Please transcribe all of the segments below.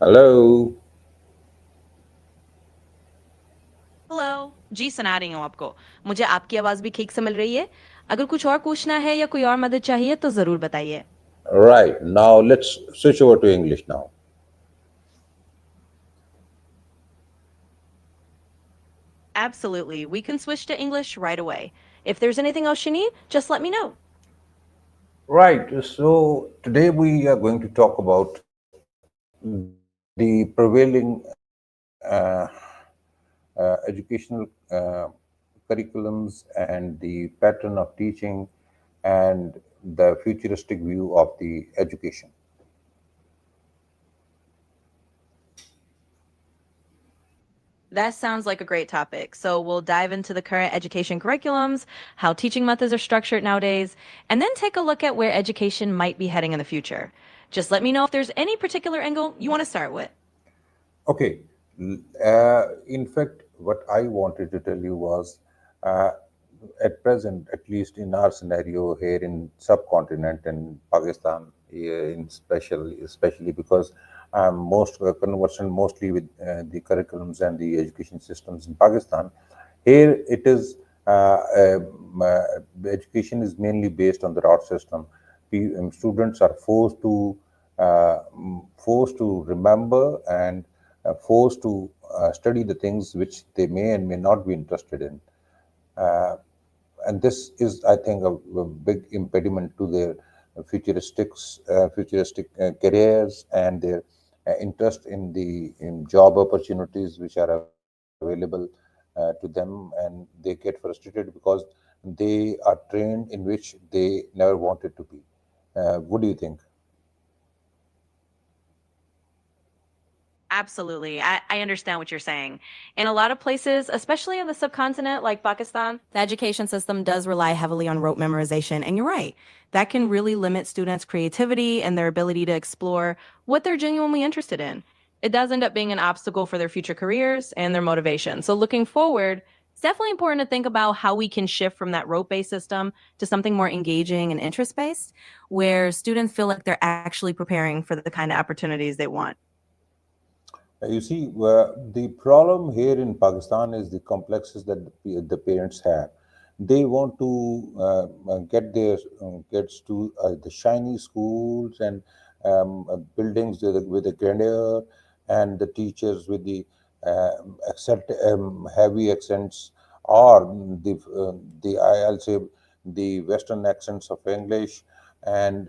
Hello. Hello जी सुना रही हूँ आपको। मुझे आपकी आवाज़ भी ठीक से मिल रही है। अगर कुछ और पूछना है या कोई और मदद चाहिए तो ज़रूर बताइए। Right. Now let's switch over to English now. Absolutely. We can switch to English right away. If there's anything else you need, just let me know. Right. So today we are going to talk about the prevailing educational curriculums and the pattern of teaching and the futuristic view of the education. That sounds like a great topic. So we'll dive into the current education curriculums, how teaching methods are structured nowadays, and then take a look at where education might be heading in the future. Just let me know if there's any particular angle you want to start with. Okay. In fact, what I wanted to tell you was, uh, at present, at least in our scenario here in subcontinent and Pakistan, in especially because I'm most conversant mostly with the curriculums and the education systems in Pakistan. Here it is, the education is mainly based on the route system. Students are forced to remember and forced to study the things which they may and may not be interested in. Uh, and this is, I think, a big impediment to their futuristic careers and their interest in the in job opportunities which are available to them, and they get frustrated because they are trained in which they never wanted to be. What do you think? Absolutely. I understand what you're saying. In a lot of places, especially in the subcontinent like Pakistan, the education system does rely heavily on rote memorization. And you're right, that can really limit students' creativity and their ability to explore what they're genuinely interested in. It does end up being an obstacle for their future careers and their motivation. So, looking forward, it's definitely important to think about how we can shift from that rote based system to something more engaging and interest based, where students feel like they're actually preparing for the kind of opportunities they want. You see, the problem here in Pakistan is the complexes that the parents have. They want to get their kids to the shiny schools and buildings with the grandeur, and the teachers with the heavy accents, or I'll say the Western accents of English, and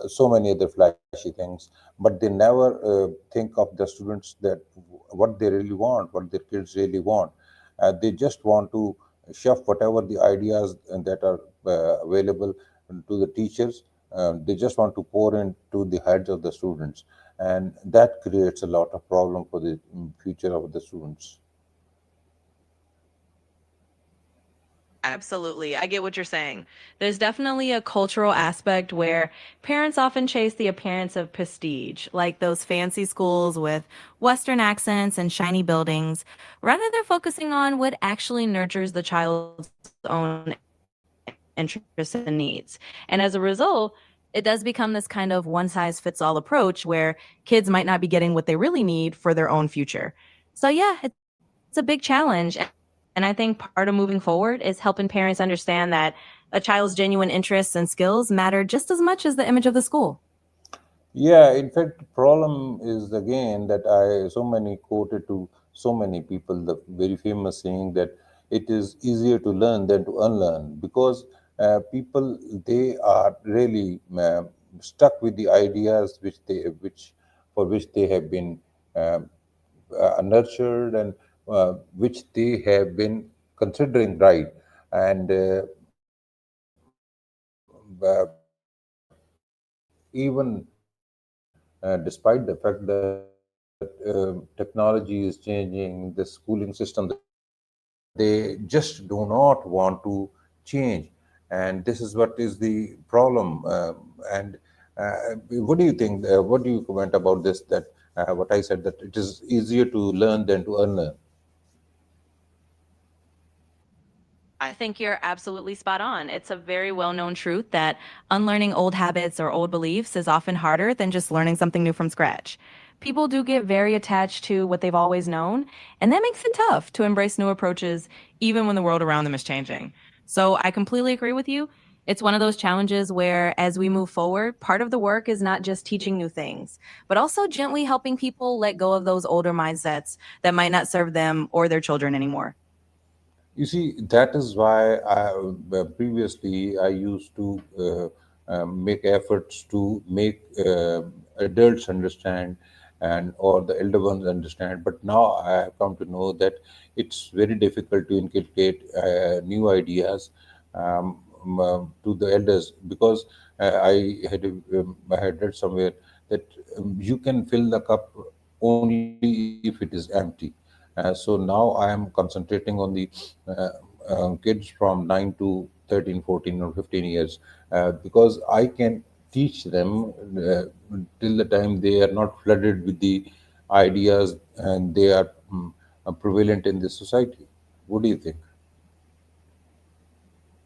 so many other flashy things, but they never think of the students, that what they really want, what their kids really want. They just want to shove whatever the ideas that are available to the teachers. They just want to pour into the heads of the students, and that creates a lot of problem for the future of the students. Absolutely. I get what you're saying. There's definitely a cultural aspect where parents often chase the appearance of prestige, like those fancy schools with Western accents and shiny buildings, rather than focusing on what actually nurtures the child's own interests and needs. And as a result, it does become this kind of one size fits all approach where kids might not be getting what they really need for their own future. So, yeah, it's a big challenge. And I think part of moving forward is helping parents understand that a child's genuine interests and skills matter just as much as the image of the school. Yeah, in fact, the problem is again that I so many quoted to so many people the very famous saying that it is easier to learn than to unlearn, because people, they are really stuck with the ideas which for which they have been um nurtured, and which they have been considering right, and even despite the fact that technology is changing, the schooling system, they just do not want to change. And this is what is the problem. And what do you think? What do you comment about this? That what I said, that it is easier to learn than to unlearn. I think you're absolutely spot on. It's a very well known truth that unlearning old habits or old beliefs is often harder than just learning something new from scratch. People do get very attached to what they've always known, and that makes it tough to embrace new approaches even when the world around them is changing. So I completely agree with you. It's one of those challenges where, as we move forward, part of the work is not just teaching new things, but also gently helping people let go of those older mindsets that might not serve them or their children anymore. You see, that is why previously I used to make efforts to make adults understand and or the elder ones understand. But now I have come to know that it's very difficult to inculcate new ideas to the elders because I had read somewhere that you can fill the cup only if it is empty. So now I am concentrating on the uh, kids from 9 to 13, 14, or 15 years because I can teach them till the time they are not flooded with the ideas and they are prevalent in this society. What do you think?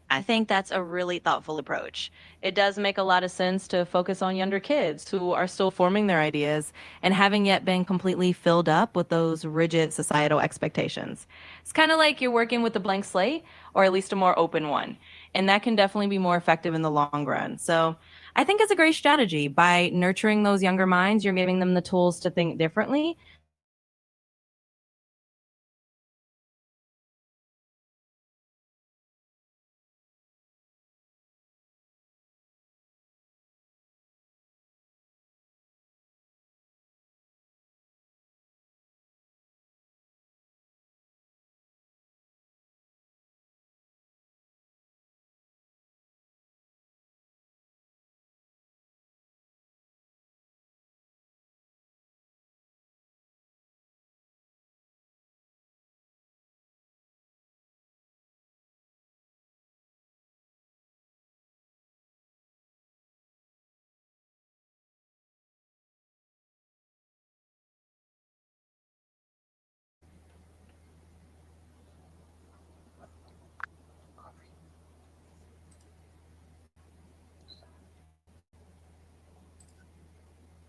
I think that's a really thoughtful approach. It does make a lot of sense to focus on younger kids who are still forming their ideas and haven't yet been completely filled up with those rigid societal expectations. It's kind of like you're working with a blank slate, or at least a more open one. And that can definitely be more effective in the long run. So I think it's a great strategy. By nurturing those younger minds, you're giving them the tools to think differently,